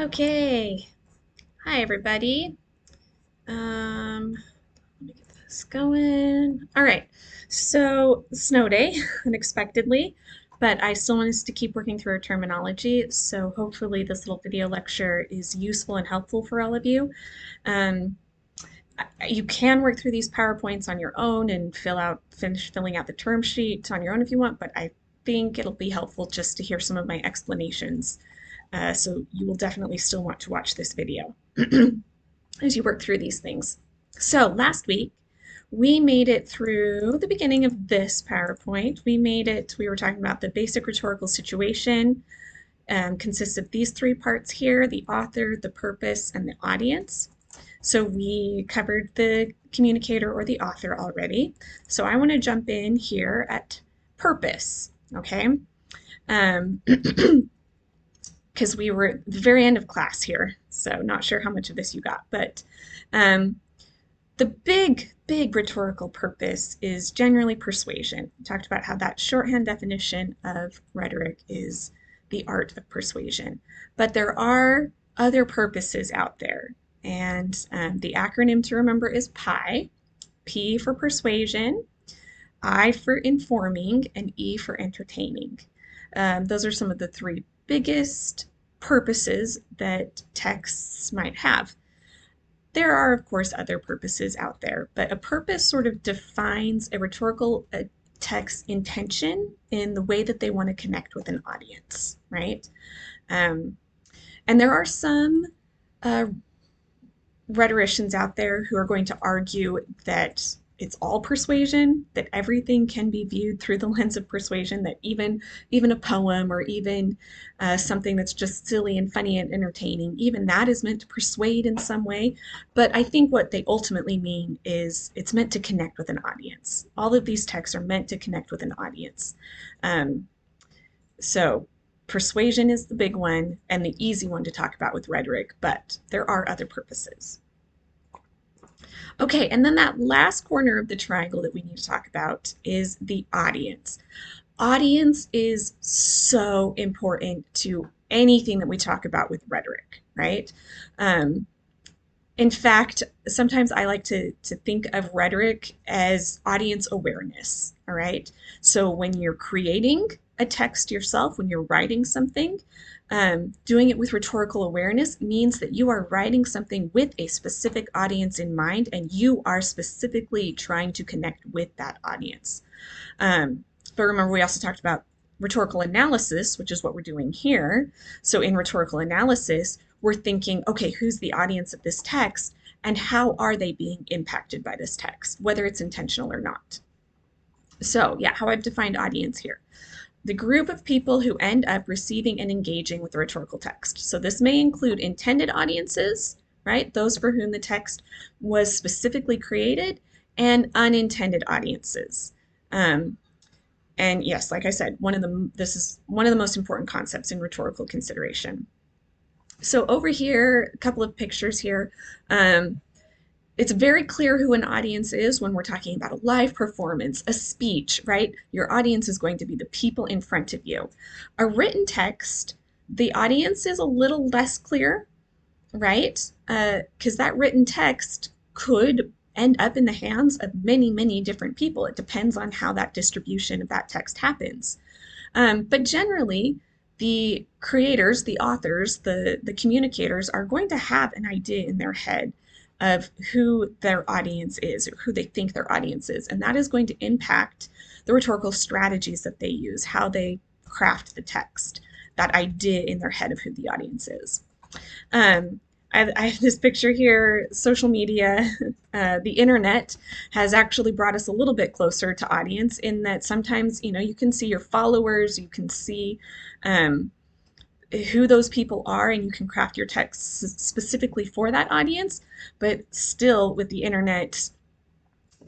Okay. Hi, everybody. Let me get this going. All right. So, snow day, unexpectedly, but I still want us to keep working through our terminology. So, hopefully, this little video lecture is useful and helpful for all of you. Um, you can work through these PowerPoints on your own and finish filling out the term sheet on your own if you want, but I think it'll be helpful just to hear some of my explanations. So you will definitely still want to watch this video as you work through these things. So last week, we made it through the beginning of this PowerPoint. We were talking about the basic rhetorical situation, consists of these three parts here: the author, the purpose, and the audience. So we covered the communicator or the author already. So I want to jump in here at purpose, okay? Um, because we were at the very end of class here, so not sure how much of this you got, but um, the big rhetorical purpose is generally persuasion. We talked about how that shorthand definition of rhetoric is the art of persuasion. But there are other purposes out there, and the acronym to remember is PI. P for persuasion, I for informing, and E for entertaining. Those are some of the three biggest purposes that texts might have. There are, of course, other purposes out there, but a purpose sort of defines a rhetorical text intention in the way that they want to connect with an audience, right? Um, and there are some uh, rhetoricians out there who are going to argue that it's all persuasion, that everything can be viewed through the lens of persuasion, that even a poem or even something that's just silly and funny and entertaining, even that is meant to persuade in some way. But I think what they ultimately mean is it's meant to connect with an audience. All of these texts are meant to connect with an audience. Um, so persuasion is the big one and the easy one to talk about with rhetoric, but there are other purposes. Okay, and then that last corner of the triangle that we need to talk about is the audience. Audience is so important to anything that we talk about with rhetoric, right? Um, in fact, sometimes I like to think of rhetoric as audience awareness, all right? So when you're creating a text yourself, when you're writing something, doing it with rhetorical awareness means that you are writing something with a specific audience in mind, and you are specifically trying to connect with that audience. But remember, we also talked about rhetorical analysis, which is what we're doing here. So in rhetorical analysis, we're thinking, okay, who's the audience of this text and how are they being impacted by this text, whether it's intentional or not. So yeah, how I've defined audience here: the group of people who end up receiving and engaging with the rhetorical text. So this may include intended audiences, right? Those for whom the text was specifically created, and unintended audiences. Um, and yes, like I said, this is one of the most important concepts in rhetorical consideration. So over here, a couple of pictures here. Um, it's very clear who an audience is when we're talking about a live performance, a speech, right? Your audience is going to be the people in front of you. A written text, the audience is a little less clear, right? Because that written text could end up in the hands of many different people. It depends on how that distribution of that text happens. But generally, the creators, the authors, the communicators are going to have an idea in their head of who their audience is or who they think their audience is. And that is going to impact the rhetorical strategies that they use, how they craft the text, that idea in their head of who the audience is. Um, I have this picture here. Social media, the internet has actually brought us a little bit closer to audience in that sometimes, you can see your followers, you can see um, who those people are, and you can craft your text specifically for that audience. But still, with the internet,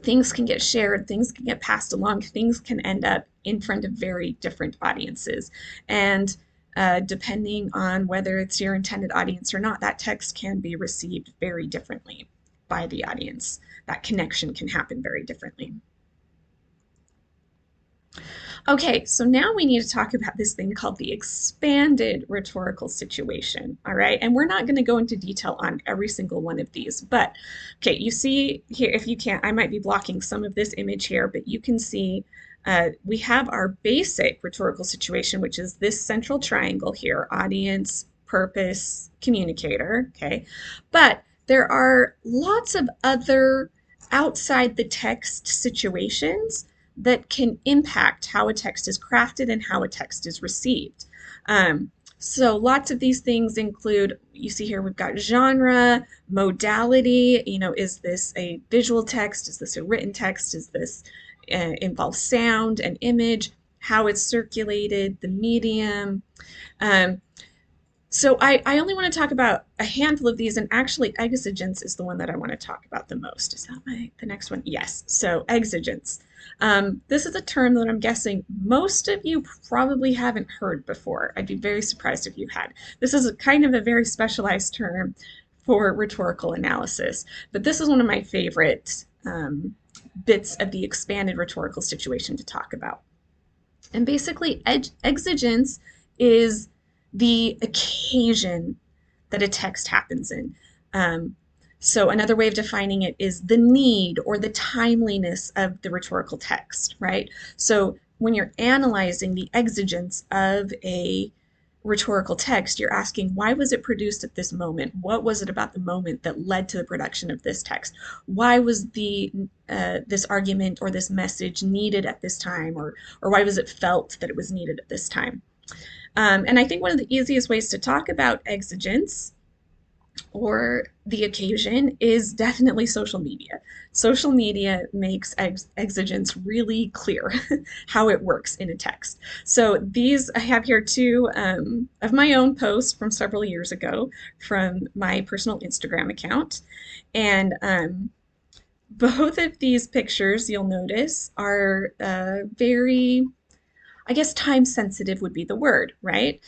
things can get shared, things can get passed along, things can end up in front of very different audiences. And depending on whether it's your intended audience or not, that text can be received very differently by the audience. That connection can happen very differently. Okay, so now we need to talk about this thing called the expanded rhetorical situation. All right, and we're not going to go into detail on every single one of these, but okay, you see here, if you can't, I might be blocking some of this image here, but you can see we have our basic rhetorical situation, which is this central triangle here: audience, purpose, communicator. Okay, but there are lots of other outside the text situations that can impact how a text is crafted and how a text is received. So lots of these things include, you see here, we've got genre, modality, is this a visual text? Is this a written text? Is this involve sound and image? How it's circulated, the medium. Um, so I only want to talk about a handful of these, and actually exigence is the one that I want to talk about the most. Is that the next one? Yes. So exigence. This is a term that I'm guessing most of you probably haven't heard before. I'd be very surprised if you had. This is a kind of a very specialized term for rhetorical analysis, but this is one of my favorite bits of the expanded rhetorical situation to talk about. And basically, exigence is the occasion that a text happens in. Um, so, another way of defining it is the need or the timeliness of the rhetorical text, right? So, when you're analyzing the exigence of a rhetorical text, you're asking, why was it produced at this moment? What was it about the moment that led to the production of this text? Why was the this argument or this message needed at this time, or why was it felt that it was needed at this time? And I think one of the easiest ways to talk about exigence or the occasion is definitely social media. Social media makes exigence really clear how it works in a text. So these I have here two of my own posts from several years ago from my personal Instagram account. And both of these pictures, you'll notice, are very, I guess time sensitive would be the word, right?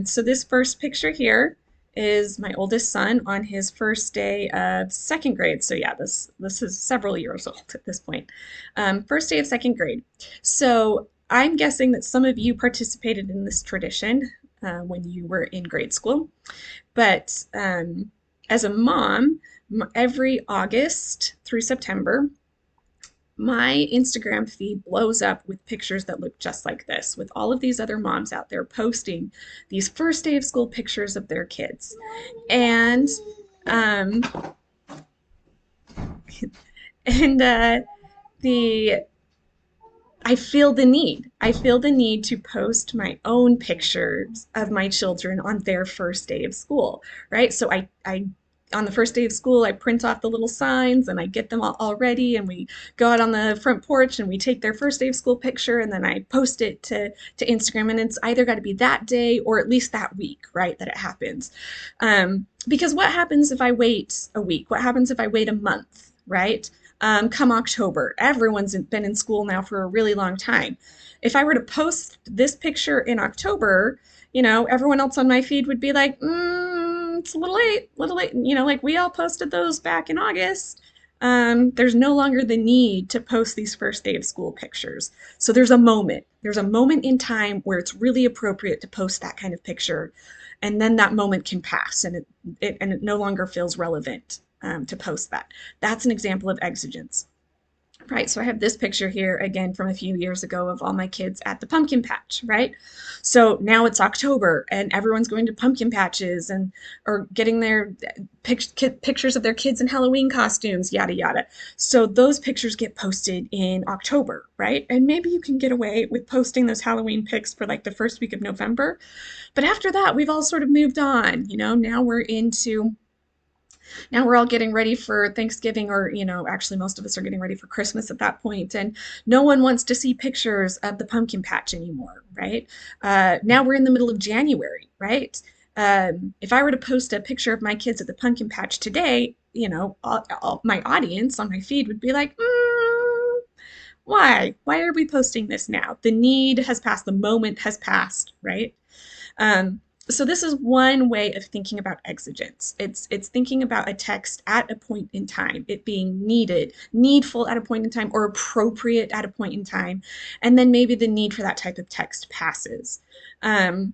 So this first picture here is my oldest son on his first day of second grade. So yeah, this is several years old at this point. First day of second grade. So I'm guessing that some of you participated in this tradition when you were in grade school. But as a mom, every August through September, my Instagram feed blows up with pictures that look just like this, with all of these other moms out there posting these first day of school pictures of their kids. And um, and the I feel the need. I feel the need to post my own pictures of my children on their first day of school, right? So I on the first day of school, I print off the little signs and I get them all ready, and we go out on the front porch and we take their first day of school picture, and then I post it to Instagram, and it's either got to be that day or at least that week, right, that it happens. Because what happens if I wait a week? What happens if I wait a month, right? Come October. Everyone's been in school now for a really long time. If I were to post this picture in October, everyone else on my feed would be like, it's a little late. Like we all posted those back in August. There's no longer the need to post these first day of school pictures. So there's a moment. There's a moment in time where it's really appropriate to post that kind of picture, and then that moment can pass, and it no longer feels relevant to post that. That's an example of exigence. Right, so I have this picture here again from a few years ago of all my kids at the pumpkin patch, right? So now it's October and everyone's going to pumpkin patches and or getting their pictures of their kids in Halloween costumes, yada yada. So those pictures get posted in October, right? And maybe you can get away with posting those Halloween pics for like the first week of November. But after that, we've all sort of moved on, now we're all getting ready for Thanksgiving, or, actually most of us are getting ready for Christmas at that point, and no one wants to see pictures of the pumpkin patch anymore, right? Now we're in the middle of January, right? If I were to post a picture of my kids at the pumpkin patch today, my audience on my feed would be like, why? Why are we posting this now? The need has passed, the moment has passed, right? So this is one way of thinking about exigence. It's thinking about a text at a point in time, it being needed, needful at a point in time, or appropriate at a point in time, and then maybe the need for that type of text passes. Um,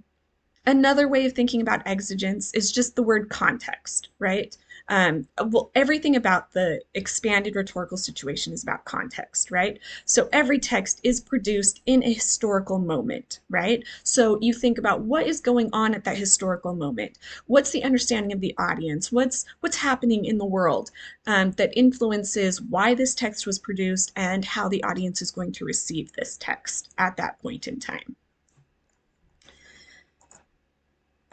Another way of thinking about exigence is just the word context, right? Well, everything about the expanded rhetorical situation is about context, right? So every text is produced in a historical moment, right? So you think about what is going on at that historical moment. What's the understanding of the audience? What's happening in the world that influences why this text was produced and how the audience is going to receive this text at that point in time.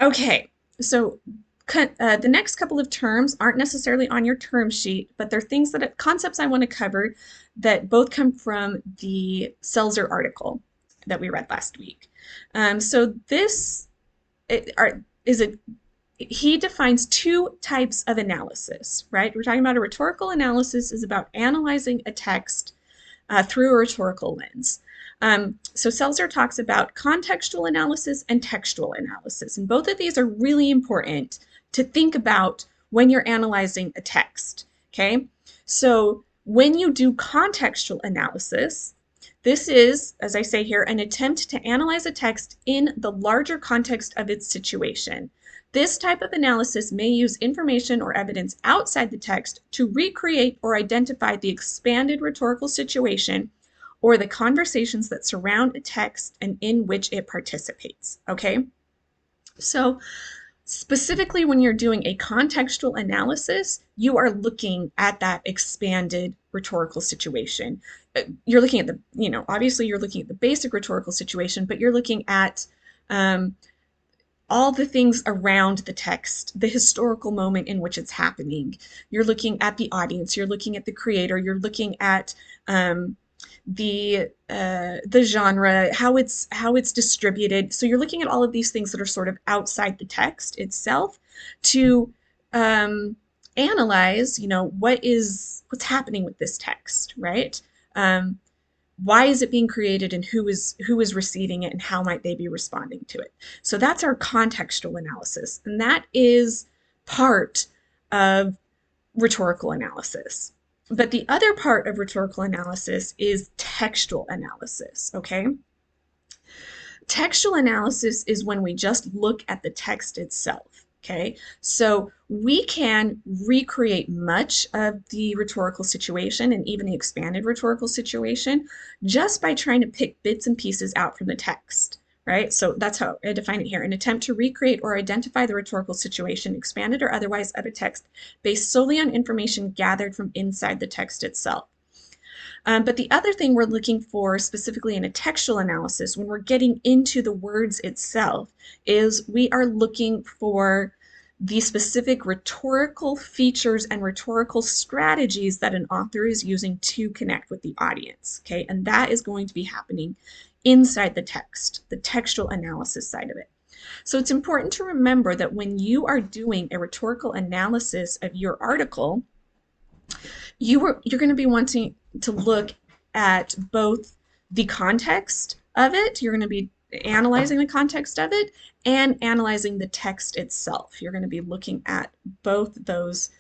Okay, so the next couple of terms aren't necessarily on your term sheet, but they're things that concepts I want to cover that both come from the Selzer article that we read last week. So this is a he defines two types of analysis, right? We're talking about a rhetorical analysis is about analyzing a text through a rhetorical lens. So Selzer talks about contextual analysis and textual analysis, and both of these are really important to think about when you're analyzing a text. Okay, so when you do contextual analysis, this is, as I say here, an attempt to analyze a text in the larger context of its situation. This type of analysis may use information or evidence outside the text to recreate or identify the expanded rhetorical situation or the conversations that surround a text and in which it participates. Okay? So, specifically, when you're doing a contextual analysis, you are looking at that expanded rhetorical situation. You're looking at obviously you're looking at the basic rhetorical situation, but you're looking at um, all the things around the text, the historical moment in which it's happening. You're looking at the audience, you're looking at the creator, you're looking at um, the genre, how it's distributed. So you're looking at all of these things that are sort of outside the text itself to um, analyze, what's happening with this text, right? Um, why is it being created and who is receiving it and how might they be responding to it. So that's our contextual analysis, and that is part of rhetorical analysis. But the other part of rhetorical analysis is textual analysis. Okay, textual analysis is when we just look at the text itself. Okay, so we can recreate much of the rhetorical situation and even the expanded rhetorical situation just by trying to pick bits and pieces out from the text, right? So that's how I define it here: an attempt to recreate or identify the rhetorical situation, expanded or otherwise, of a text based solely on information gathered from inside the text itself. But the other thing we're looking for specifically in a textual analysis, when we're getting into the words itself, is we are looking for the specific rhetorical features and rhetorical strategies that an author is using to connect with the audience. Okay, and that is going to be happening inside the text, the textual analysis side of it. So it's important to remember that when you are doing a rhetorical analysis of your article, you're going to be wanting to look at both the context of it. You're going to be analyzing the context of it and analyzing the text itself. You're going to be looking at both those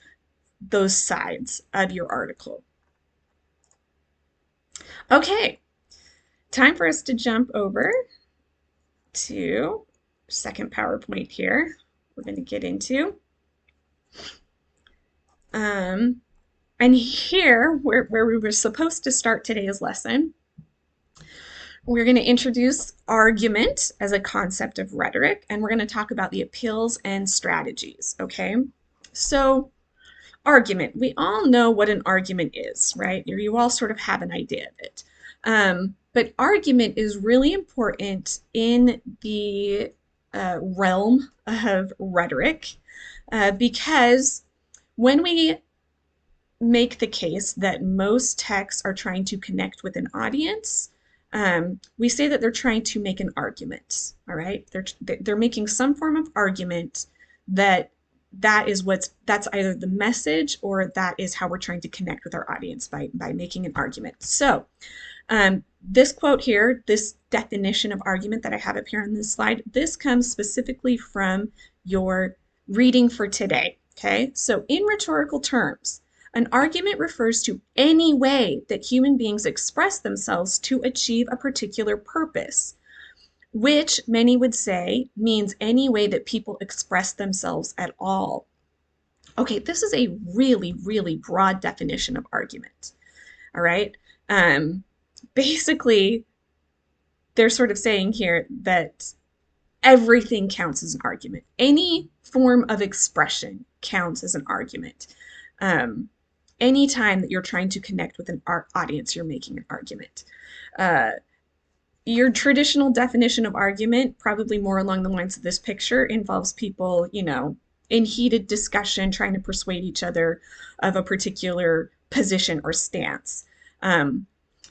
sides of your article. Okay, time for us to jump over to second PowerPoint here. We're going to get into. And here, where we were supposed to start today's lesson, we're going to introduce argument as a concept of rhetoric, and we're going to talk about the appeals and strategies, okay? So, argument. We all know what an argument is, right? You all sort of have an idea of it. But argument is really important in the realm of rhetoric because when we make the case that most texts are trying to connect with an audience, we say that they're trying to make an argument. All right, they're making some form of argument that's either the message or that is how we're trying to connect with our audience by making an argument. So This quote here, this definition of argument that I have up here on this slide, this comes specifically from your reading for today. Okay, so in rhetorical terms, an argument refers to any way that human beings express themselves to achieve a particular purpose, which many would say means any way that people express themselves at all. Okay, this is a really, really broad definition of argument. All right. Um, Basically, they're sort of saying here that everything counts as an argument. Any form of expression counts as an argument. Um, Anytime that you're trying to connect with an audience, you're making an argument. Uh, your traditional definition of argument, probably more along the lines of this picture, involves people, in heated discussion trying to persuade each other of a particular position or stance. Um,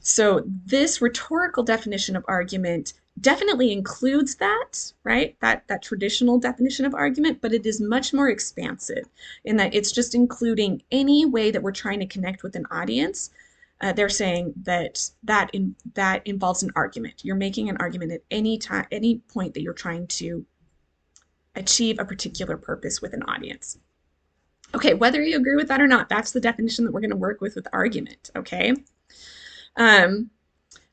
so this rhetorical definition of argument definitely includes that, right? That traditional definition of argument, but it is much more expansive in that it's just including any way that we're trying to connect with an audience. They're saying that involves an argument. You're making an argument at any time, any point that you're trying to achieve a particular purpose with an audience. Okay, whether you agree with that or not, that's the definition that we're going to work with argument. Okay.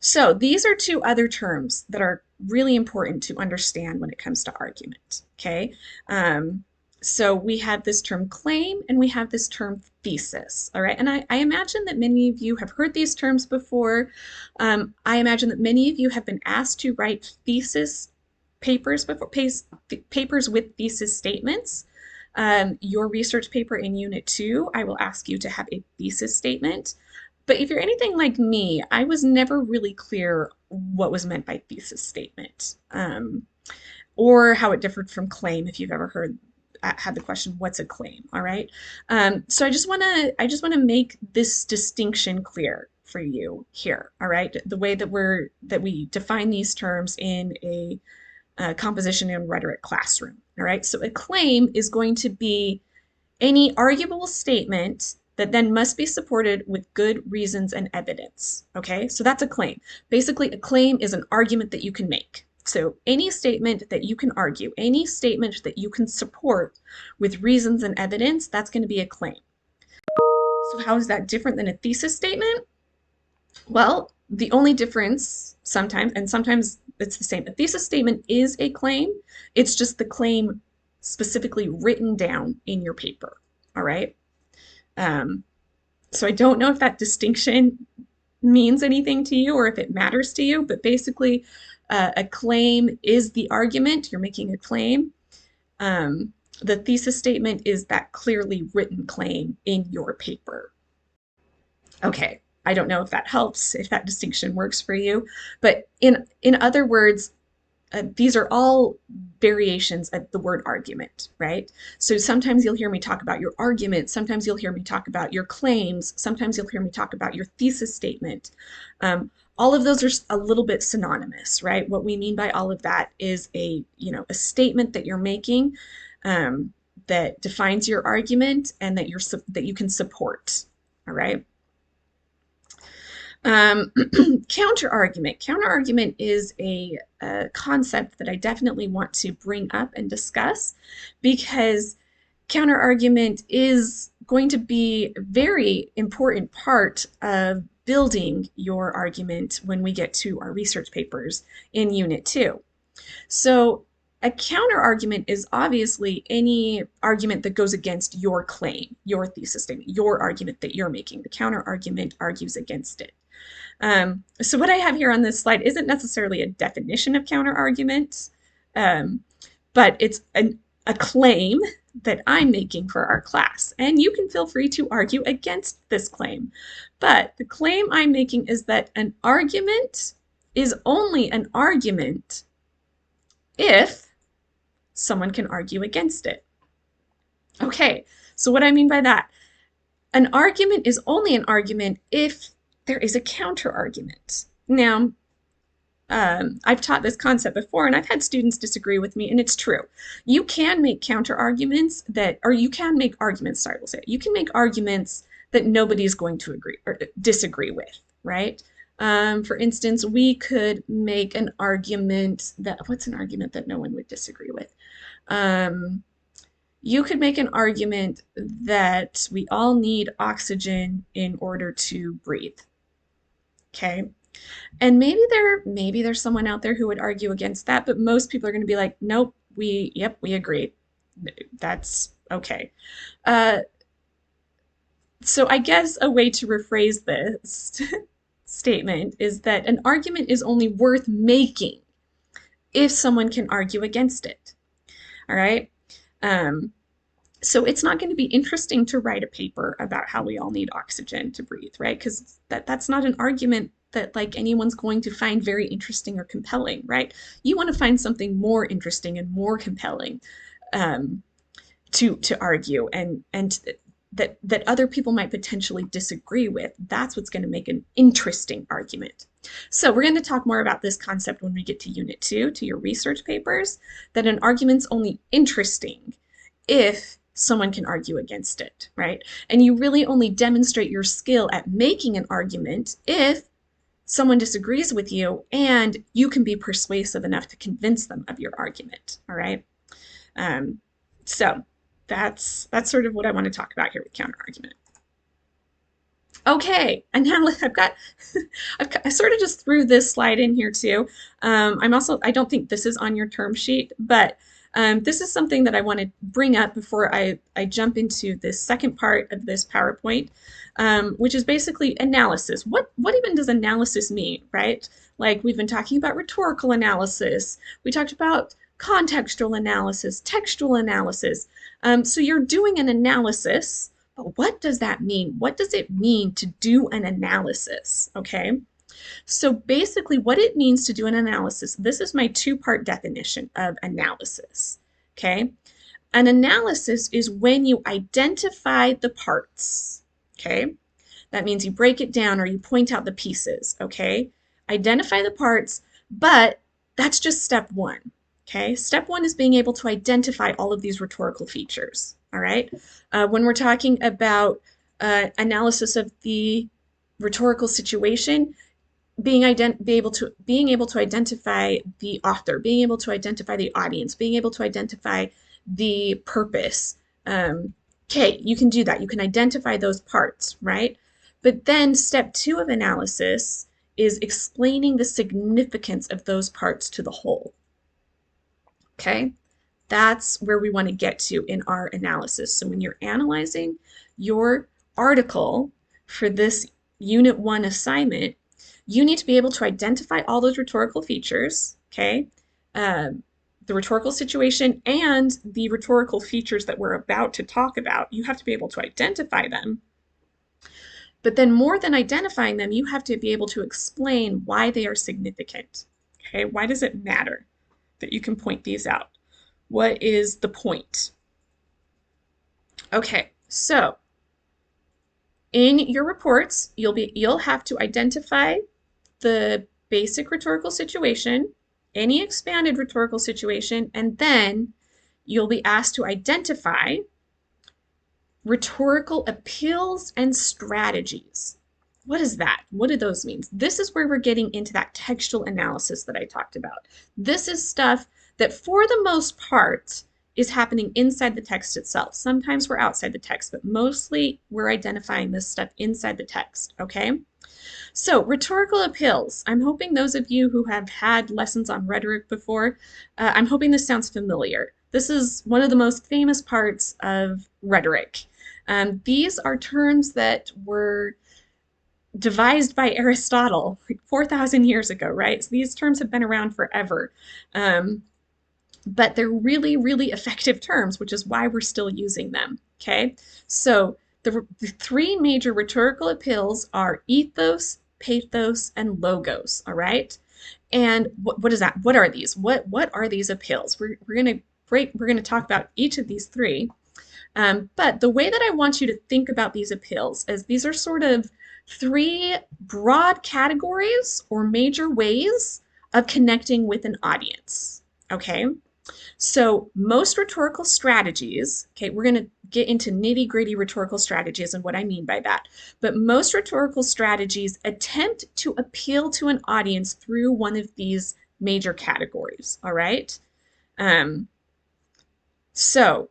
So these are two other terms that are really important to understand when it comes to argument. Okay. So we have this term claim and we have this term thesis. All right. And I imagine that many of you have heard these terms before. I imagine that many of you have been asked to write thesis papers before, papers with thesis statements. Your research paper in Unit 2, I will ask you to have a thesis statement. But if you're anything like me, I was never really clear what was meant by thesis statement, or how it differed from claim. If you've ever had the question, "What's a claim?" All right. So I just want to make this distinction clear for you here. All right. The way that we define these terms in a composition and rhetoric classroom. All right. So a claim is going to be any arguable statement that then must be supported with good reasons and evidence. Okay, so that's a claim. Basically, a claim is an argument that you can make. So any statement that you can argue, any statement that you can support with reasons and evidence, that's going to be a claim. So how is that different than a thesis statement? Well, the only difference sometimes, and sometimes it's the same, a thesis statement is a claim. It's just the claim specifically written down in your paper. All right. So I don't know if that distinction means anything to you or if it matters to you, but basically a claim is the argument. You're making a claim. The thesis statement is that clearly written claim in your paper. Okay, I don't know if that helps, if that distinction works for you, but in other words, these are all variations of the word argument, right? So sometimes you'll hear me talk about your argument. Sometimes you'll hear me talk about your claims. Sometimes you'll hear me talk about your thesis statement. All of those are a little bit synonymous, right? What we mean by all of that is a statement that you're making that defines your argument and that you can support, all right? Counter argument. Counter argument is a concept that I definitely want to bring up and discuss because counter argument is going to be a very important part of building your argument when we get to our research papers in Unit 2. So a counter argument is obviously any argument that goes against your claim, your thesis statement, your argument that you're making. The counter argument argues against it. So what I have here on this slide isn't necessarily a definition of counter argument, but it's a claim that I'm making for our class. And you can feel free to argue against this claim. But the claim I'm making is that an argument is only an argument if someone can argue against it. Okay, so what I mean by that, an argument is only an argument if there is a counter argument. Now, I've taught this concept before and I've had students disagree with me, and it's true. You can make counter arguments you can make arguments, you can make arguments that nobody is going to agree or disagree with, right? For instance, we could make an argument that, what's an argument that no one would disagree with? Um, you could make an argument that we all need oxygen in order to breathe. Okay. And maybe there's someone out there who would argue against that, but most people are going to be like, nope, we agree. That's okay. Uh, so I guess a way to rephrase this statement is that an argument is only worth making if someone can argue against it. All right. Um, so it's not going to be interesting to write a paper about how we all need oxygen to breathe, right? Because that's not an argument that like anyone's going to find very interesting or compelling, right? You want to find something more interesting and more compelling um, to argue and that other people might potentially disagree with. That's what's going to make an interesting argument. So we're going to talk more about this concept when we get to Unit 2, to your research papers, that an argument's only interesting if someone can argue against it, right? And you really only demonstrate your skill at making an argument if someone disagrees with you and you can be persuasive enough to convince them of your argument, all right? Um, so that's sort of what I want to talk about here with counterargument. Okay, and now I've got, I sort of just threw this slide in here too. I don't think this is on your term sheet, but this is something that I want to bring up before I jump into this second part of this PowerPoint, which is basically analysis. What even does analysis mean, right? Like we've been talking about rhetorical analysis. We talked about contextual analysis, textual analysis. So you're doing an analysis. But what does that mean? What does it mean to do an analysis? Okay. So basically, what it means to do an analysis, this is my two-part definition of analysis. Okay. An analysis is when you identify the parts. Okay. That means you break it down or you point out the pieces. Okay. Identify the parts, but that's just step one. Okay. Step one is being able to identify all of these rhetorical features. All right. When we're talking about analysis of the rhetorical situation, being able to identify the author, being able to identify the audience, being able to identify the purpose. Okay, you can do that. You can identify those parts, right? But then step two of analysis is explaining the significance of those parts to the whole. Okay, that's where we want to get to in our analysis. So when you're analyzing your article for this Unit 1 assignment, you need to be able to identify all those rhetorical features, okay? The rhetorical situation and the rhetorical features that we're about to talk about. You have to be able to identify them. But then more than identifying them, you have to be able to explain why they are significant, okay? Why does it matter that you can point these out? What is the point? Okay, so in your reports, you'll have to identify the basic rhetorical situation, any expanded rhetorical situation, and then you'll be asked to identify rhetorical appeals and strategies. What is that? What do those mean? This is where we're getting into that textual analysis that I talked about. This is stuff that for the most part is happening inside the text itself. Sometimes we're outside the text, but mostly we're identifying this stuff inside the text, okay? So rhetorical appeals. I'm hoping those of you who have had lessons on rhetoric before, I'm hoping this sounds familiar. This is one of the most famous parts of rhetoric. These are terms that were devised by Aristotle like 4,000 years ago, right? So these terms have been around forever. But they're really, really effective terms, which is why we're still using them, okay? So the three major rhetorical appeals are ethos, pathos, and logos, all right? And what is that? What are these? What are these appeals? We're gonna talk about each of these three. But the way that I want you to think about these appeals is these are sort of three broad categories or major ways of connecting with an audience, okay? So most rhetorical strategies, okay, we're going to get into nitty-gritty rhetorical strategies and what I mean by that. But most rhetorical strategies attempt to appeal to an audience through one of these major categories, all right? Um, so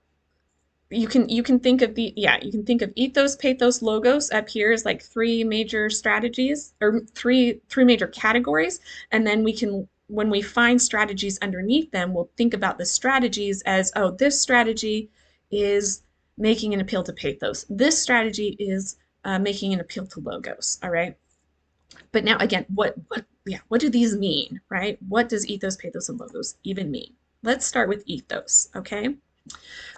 you can think of you can think of ethos, pathos, logos up here as like three major strategies or three major categories, and then we can when we find strategies underneath them, we'll think about the strategies as, oh, this strategy is making an appeal to pathos. This strategy is making an appeal to logos. All right. But now again, what do these mean, right? What does ethos, pathos, and logos even mean? Let's start with ethos, okay?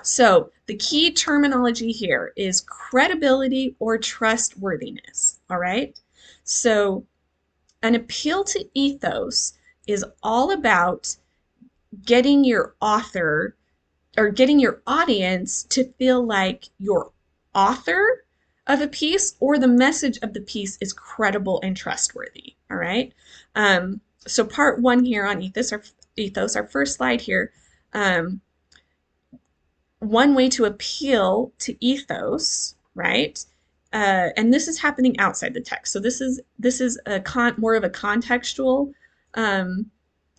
So the key terminology here is credibility or trustworthiness, all right? So an appeal to ethos is all about getting your author or getting your audience to feel like your author of a piece or the message of the piece is credible and trustworthy, all right? So part one here on ethos, our first slide here, um, one way to appeal to ethos, right? And this is happening outside the text. So this is more of a contextual um,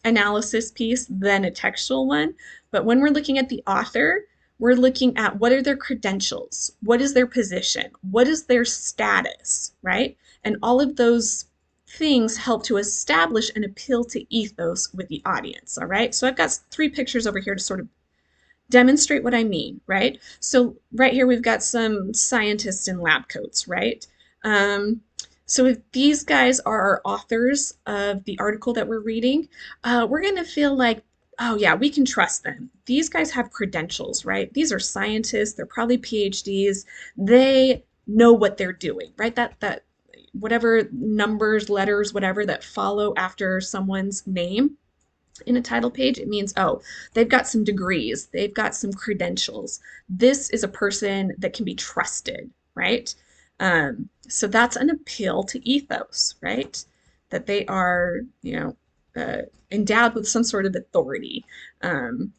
analysis piece than a textual one. But when we're looking at the author, we're looking at what are their credentials, what is their position, what is their status, right? And all of those things help to establish an appeal to ethos with the audience. All right. So I've got three pictures over here to sort of demonstrate what I mean, right? So right here we've got some scientists in lab coats, right? Um, so if these guys are our authors of the article that we're reading, we're going to feel like, oh yeah, we can trust them. These guys have credentials, right? These are scientists. They're probably PhDs. They know what they're doing, right? That whatever numbers, letters, whatever that follow after someone's name in a title page, it means, oh, they've got some degrees, they've got some credentials. This is a person that can be trusted, right? So that's an appeal to ethos, right? That they are, endowed with some sort of authority, um,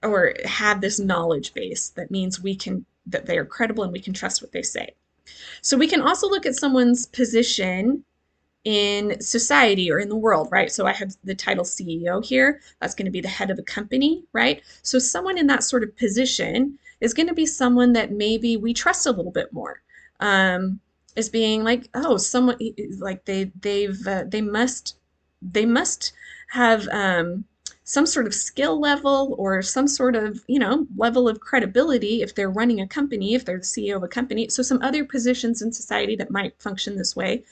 or have this knowledge base that means that they are credible and we can trust what they say. So we can also look at someone's position in society or in the world, right? So I have the title CEO here. That's going to be the head of a company, right? So someone in that sort of position is going to be someone that maybe we trust a little bit more. As being like, oh, someone like they must have some sort of skill level or some sort of level of credibility if they're running a company, if they're the CEO of a company. So some other positions in society that might function this way.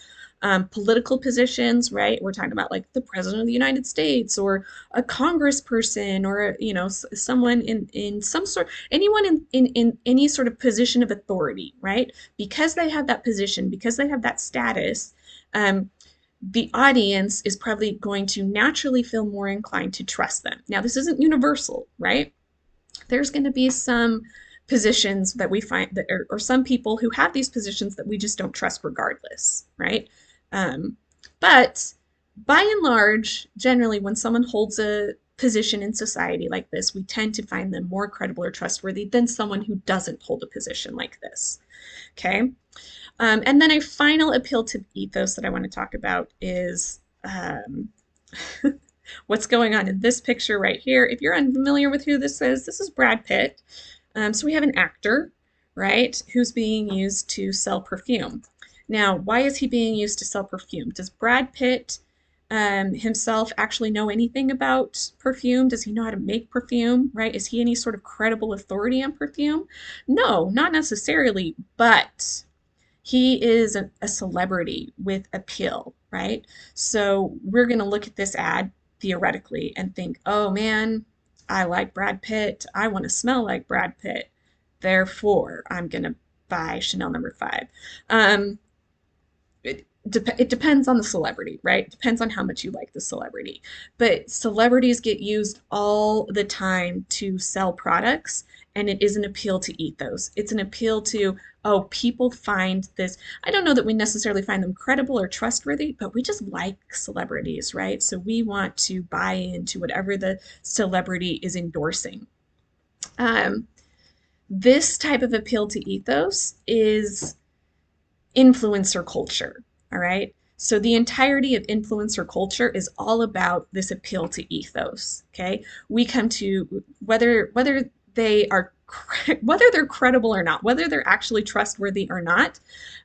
Political positions, right? We're talking about like the president of the United States or a congressperson or someone in some sort, anyone in any sort of position of authority, right? Because they have that position, because they have that status, the audience is probably going to naturally feel more inclined to trust them. Now, this isn't universal, right? There's going to be some positions that we find that, or some people who have these positions that we just don't trust regardless, right? Um, but by and large, generally, when someone holds a position in society like this, we tend to find them more credible or trustworthy than someone who doesn't hold a position like this. Okay. And then a final appeal to ethos that I want to talk about is what's going on in this picture right here. If you're unfamiliar with who this is Brad Pitt. So we have an actor, right, who's being used to sell perfume. Now, why is he being used to sell perfume? Does Brad Pitt himself actually know anything about perfume? Does he know how to make perfume, right? Is he any sort of credible authority on perfume? No, not necessarily, but he is a celebrity with appeal, right? So we're going to look at this ad theoretically and think, oh man, I like Brad Pitt. I want to smell like Brad Pitt. Therefore, I'm going to buy Chanel number 5. It depends on the celebrity, right? It depends on how much you like the celebrity. But celebrities get used all the time to sell products, and it is an appeal to ethos. It's an appeal to, oh, people find this. I don't know that we necessarily find them credible or trustworthy, but we just like celebrities, right? So we want to buy into whatever the celebrity is endorsing. Um, This type of appeal to ethos is influencer culture. All right. So the entirety of influencer culture is all about this appeal to ethos. Okay. We come to whether they are whether they're credible or not, whether they're actually trustworthy or not.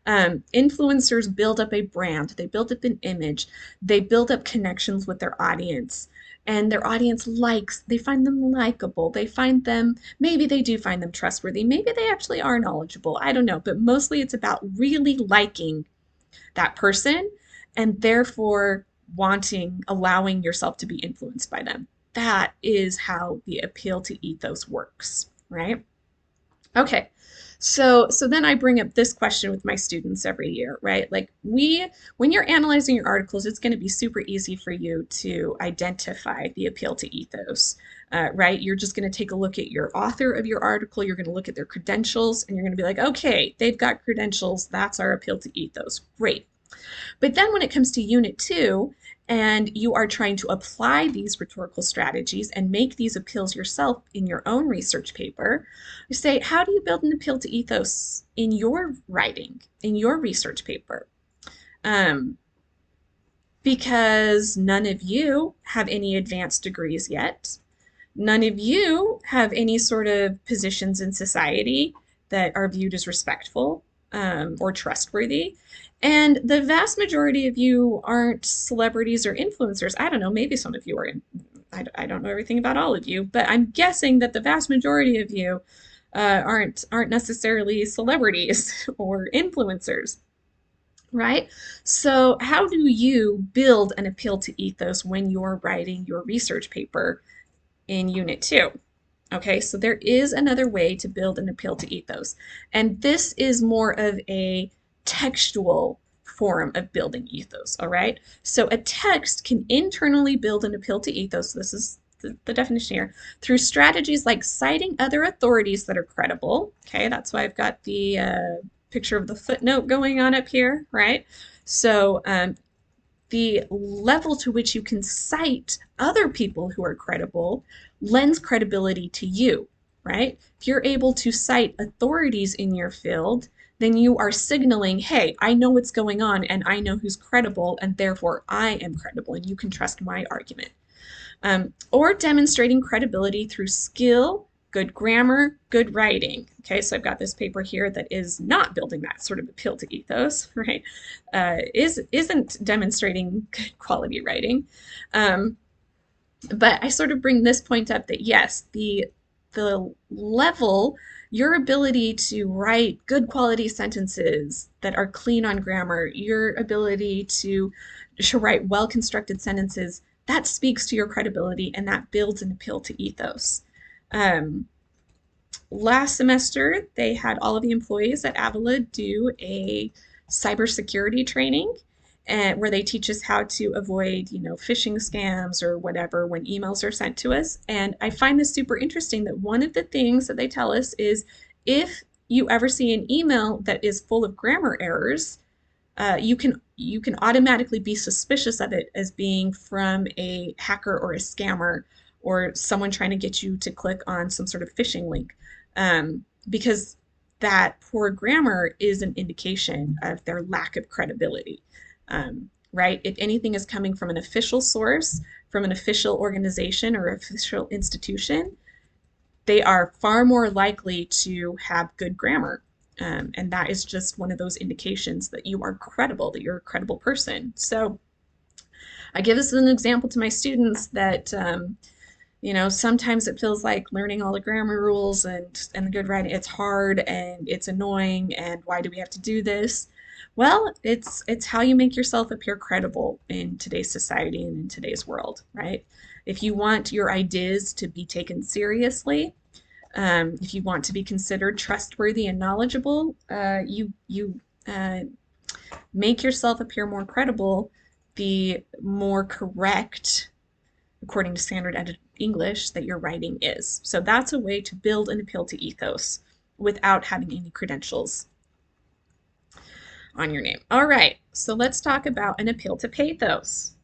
Influencers build up a brand, they build up an image, they build up connections with their audience, and their audience likes, they find them likable, they find them, maybe they do find them trustworthy, maybe they actually are knowledgeable, I don't know, but mostly it's about really liking that person and therefore allowing yourself to be influenced by them. That is how the appeal to ethos works, right? Okay. So then I bring up this question with my students every year, right? Like when you're analyzing your articles, it's going to be super easy for you to identify the appeal to ethos, right? You're just going to take a look at your author of your article, you're going to look at their credentials, and you're going to be like, okay, they've got credentials, that's our appeal to ethos. Great. But then when it comes to Unit 2, and you are trying to apply these rhetorical strategies and make these appeals yourself in your own research paper, you say, how do you build an appeal to ethos in your writing, in your research paper? Um, because none of you have any advanced degrees yet. None of you have any sort of positions in society that are viewed as respectful or trustworthy. And the vast majority of you aren't celebrities or influencers. I don't know, maybe some of you are. I don't know everything about all of you, but I'm guessing that the vast majority of you aren't necessarily celebrities or influencers, right? So how do you build an appeal to ethos when you're writing your research paper in Unit 2? Okay, so there is another way to build an appeal to ethos. And this is more of a textual form of building ethos, all right? So a text can internally build an appeal to ethos. This is the definition here, through strategies like citing other authorities that are credible. Okay, that's why I've got the picture of the footnote going on up here, right? So the level to which you can cite other people who are credible lends credibility to you, right? If you're able to cite authorities in your field, then you are signaling, hey, I know what's going on and I know who's credible, and therefore I am credible and you can trust my argument. Or demonstrating credibility through skill, good grammar, good writing. Okay, so I've got this paper here that is not building that sort of appeal to ethos, right? Isn't demonstrating good quality writing. Um, but I sort of bring this point up that yes, the level, your ability to write good quality sentences that are clean on grammar, your ability to write well constructed sentences, that speaks to your credibility and that builds an appeal to ethos. Um, Last semester, they had all of the employees at Avila do a cybersecurity training and where they teach us how to avoid, phishing scams or whatever when emails are sent to us. And I find this super interesting that one of the things that they tell us is if you ever see an email that is full of grammar errors, you can automatically be suspicious of it as being from a hacker or a scammer or someone trying to get you to click on some sort of phishing link, because that poor grammar is an indication of their lack of credibility, right? If anything is coming from an official source, from an official organization or official institution, they are far more likely to have good grammar. And that is just one of those indications that you are credible, that you're a credible person. So I give this as an example to my students that, sometimes it feels like learning all the grammar rules and the good writing, it's hard and it's annoying. And why do we have to do this? Well, it's how you make yourself appear credible in today's society and in today's world, right? If you want your ideas to be taken seriously, if you want to be considered trustworthy and knowledgeable, you make yourself appear more credible, the more correct, according to standard English, that your writing is. So that's a way to build an appeal to ethos without having any credentials on your name. All right, so let's talk about an appeal to pathos.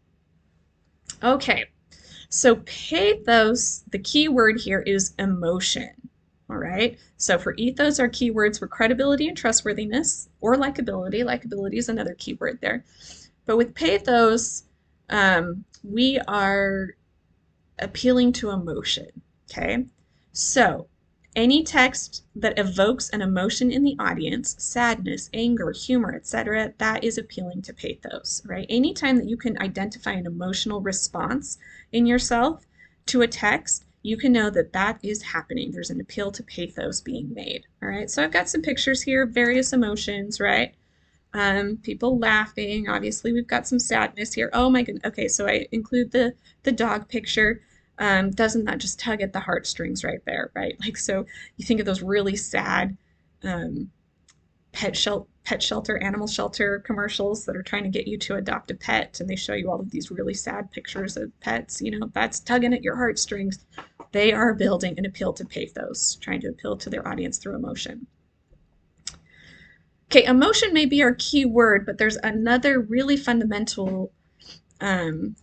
Okay, so pathos, the key word here is emotion. All right. So for ethos, our keywords were credibility and trustworthiness, or likability. Likability is another keyword there. But with pathos, we are appealing to emotion. Okay. So any text that evokes an emotion in the audience, sadness, anger, humor, etc., that is appealing to pathos, right? Anytime that you can identify an emotional response in yourself to a text, you can know that that is happening. There's an appeal to pathos being made. All right. So I've got some pictures here, various emotions, right? People laughing. Obviously, we've got some sadness here. Oh my goodness. Okay, so I include the dog picture. Doesn't that just tug at the heartstrings right there, right? Like, so you think of those really sad um, pet shelter, animal shelter commercials that are trying to get you to adopt a pet, and they show you all of these really sad pictures of pets. You know, that's tugging at your heartstrings. They are building an appeal to pathos, trying to appeal to their audience through emotion. Okay, emotion may be our key word, but there's another really fundamental um,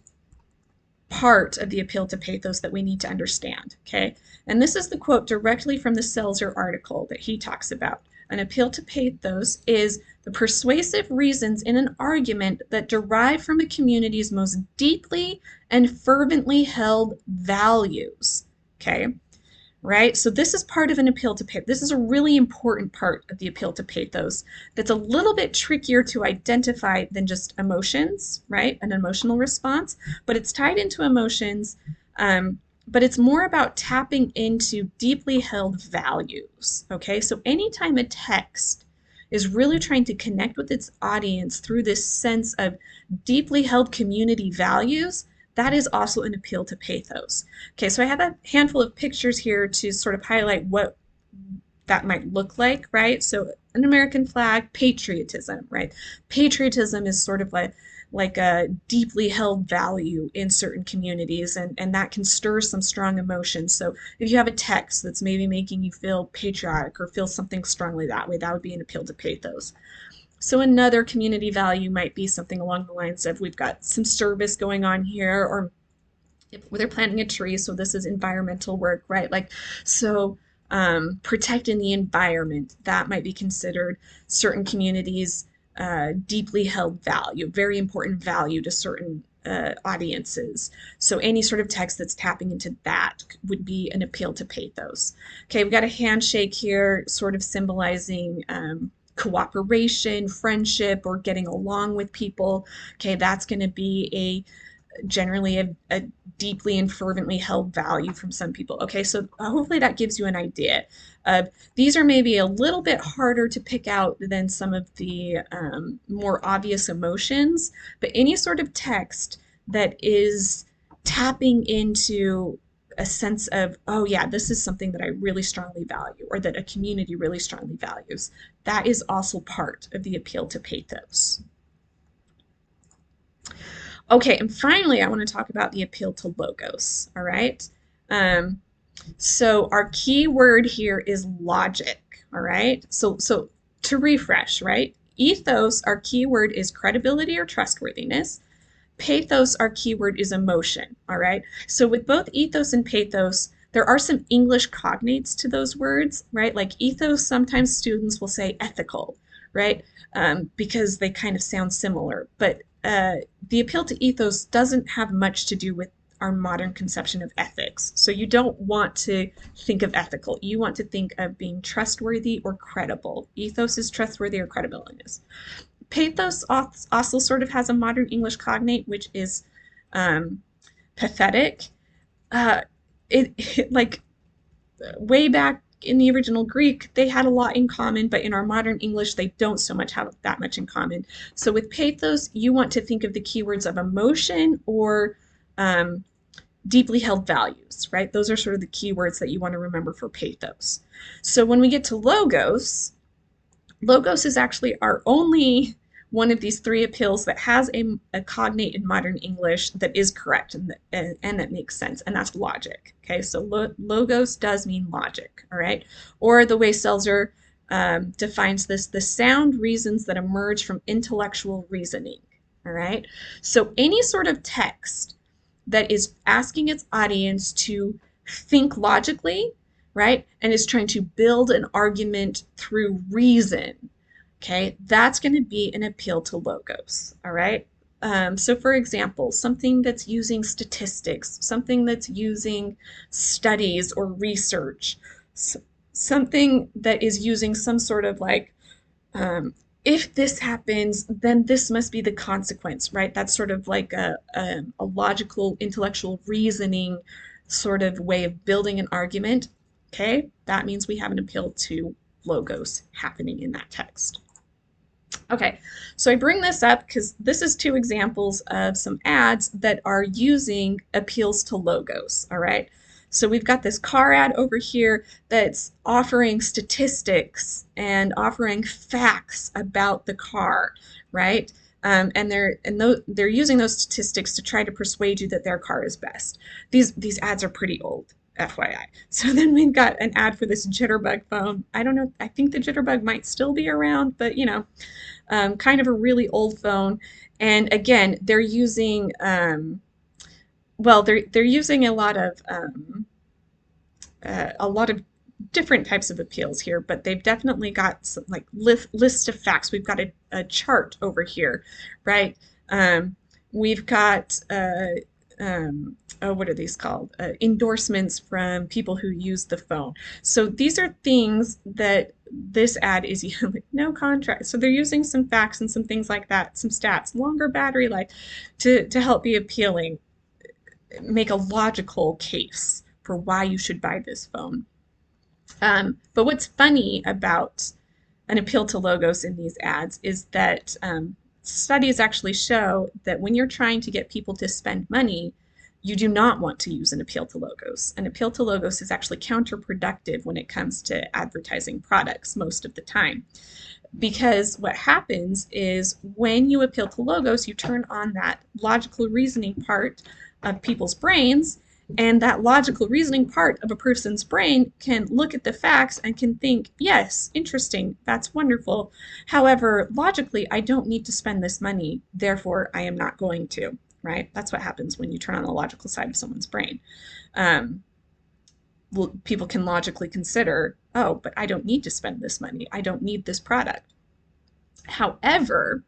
part of the appeal to pathos that we need to understand. Okay, and this is the quote directly from the Selzer article that he talks about. An appeal to pathos is the persuasive reasons in an argument that derive from a community's most deeply and fervently held values. Okay, right? So this is part of an appeal to pathos. This is a really important part of the appeal to pathos that's a little bit trickier to identify than just emotions, right? An emotional response, but it's tied into emotions. But it's more about tapping into deeply held values. Okay, so anytime a text is really trying to connect with its audience through this sense of deeply held community values, that is also an appeal to pathos. Okay, so I have a handful of pictures here to sort of highlight what that might look like, right? So an American flag, patriotism, right? Patriotism is sort of like a deeply held value in certain communities, and that can stir some strong emotions. So if you have a text that's maybe making you feel patriotic or feel something strongly that way, that would be an appeal to pathos. So another community value might be something along the lines of we've got some service going on here, or if they're planting a tree, so this is environmental work, right? Like, so protecting the environment, that might be considered certain communities' deeply held value, very important value to certain audiences. So any sort of text that's tapping into that would be an appeal to pathos. Okay, we've got a handshake here, sort of symbolizing cooperation, friendship, or getting along with people. Okay, that's going to be generally a deeply and fervently held value from some people. Okay, so hopefully that gives you an idea. These are maybe a little bit harder to pick out than some of the more obvious emotions, but any sort of text that is tapping into a sense of, oh yeah, this is something that I really strongly value, or that a community really strongly values, that is also part of the appeal to pathos. Okay, and finally, I want to talk about the appeal to logos. All right. Um, so our key word here is logic. All right. So to refresh, right? Ethos, our key word is credibility or trustworthiness. Pathos, our keyword is emotion. All right. So with both ethos and pathos, there are some English cognates to those words, right? Like ethos, sometimes students will say ethical, right? Because they kind of sound similar. But the appeal to ethos doesn't have much to do with our modern conception of ethics. So you don't want to think of ethical. You want to think of being trustworthy or credible. Ethos is trustworthy or credibility. Pathos also sort of has a modern English cognate, which is um, pathetic. Uh, like way back in the original Greek, they had a lot in common, but in our modern English, they don't so much have that much in common. So with pathos, you want to think of the keywords of emotion or um, deeply held values, right? Those are sort of the keywords that you want to remember for pathos. So when we get to logos, logos is actually our only one of these three appeals that has a cognate in modern English that is correct and that makes sense, and that's logic. Okay, so logos does mean logic, all right? Or the way Selzer defines this, the sound reasons that emerge from intellectual reasoning, all right? So any sort of text that is asking its audience to think logically, right? And is trying to build an argument through reason, okay, that's going to be an appeal to logos, all right? So, for example, something that's using statistics, something that's using studies or research, something that is using some sort of like, um, if this happens, then this must be the consequence, right? That's sort of like a logical, intellectual reasoning sort of way of building an argument. Okay, that means we have an appeal to logos happening in that text. Okay, so I bring this up because this is two examples of some ads that are using appeals to logos, all right? So we've got this car ad over here that's offering statistics and offering facts about the car, right? They're using those statistics to try to persuade you that their car is best. These ads are pretty old, FYI. So then we've got an ad for this Jitterbug phone. I don't know, I think the Jitterbug might still be around, but kind of a really old phone. And again, they're using they're using a lot of different types of appeals here, but they've definitely got some like list of facts. We've got a chart over here, right? We've got oh, what are these called? Endorsements from people who use the phone. So these are things that this ad is like no contract. So they're using some facts and some things like that, some stats, longer battery life, to help be appealing, make a logical case for why you should buy this phone. But what's funny about an appeal to logos in these ads is that studies actually show that when you're trying to get people to spend money, you do not want to use an appeal to logos. An appeal to logos is actually counterproductive when it comes to advertising products most of the time. Because what happens is when you appeal to logos, you turn on that logical reasoning part of people's brains, and that logical reasoning part of a person's brain can look at the facts and can think, yes, interesting, that's wonderful. However, logically, I don't need to spend this money, therefore I am not going to, right? That's what happens when you turn on the logical side of someone's brain. Um, People can logically consider, oh, but I don't need to spend this money. I don't need this product. However,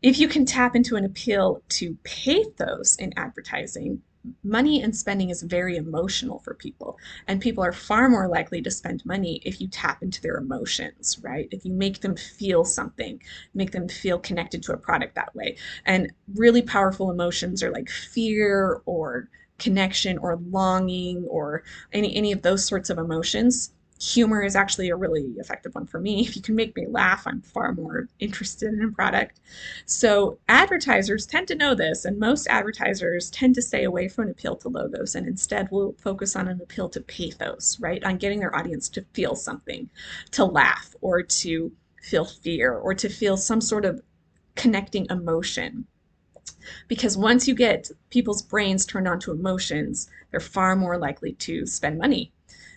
if you can tap into an appeal to pathos in advertising, money and spending is very emotional for people. And people are far more likely to spend money if you tap into their emotions, right? If you make them feel something, make them feel connected to a product that way. And really powerful emotions are like fear or connection or longing or any of those sorts of emotions. Humor is actually a really effective one for me. If you can make me laugh, I'm far more interested in a product. So advertisers tend to know this, and most advertisers tend to stay away from an appeal to logos and instead will focus on an appeal to pathos, right? On getting their audience to feel something, to laugh or to feel fear or to feel some sort of connecting emotion. Because once you get people's brains turned on to emotions, they're far more likely to spend money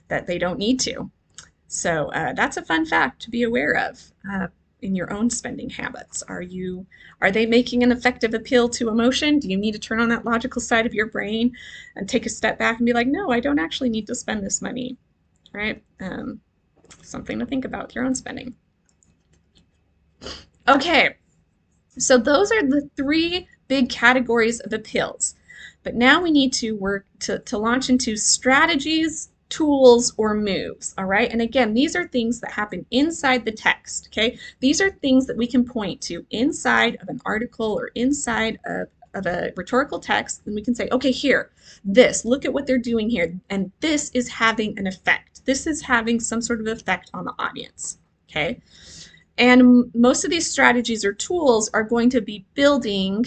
that they don't need to. So that's a fun fact to be aware of in your own spending habits. Are they making an effective appeal to emotion? Do you need to turn on that logical side of your brain and take a step back and be like, no, I don't actually need to spend this money, right? Something to think about with your own spending. Okay, so those are the three big categories of appeals. But now we need to work to launch into strategies, tools, or moves. All right. And again, these are things that happen inside the text. Okay. These are things that we can point to inside of an article or inside of a rhetorical text. And we can say, okay, here, look at what they're doing here. And this is having an effect. This is having some sort of effect on the audience. Okay. And most of these strategies or tools are going to be building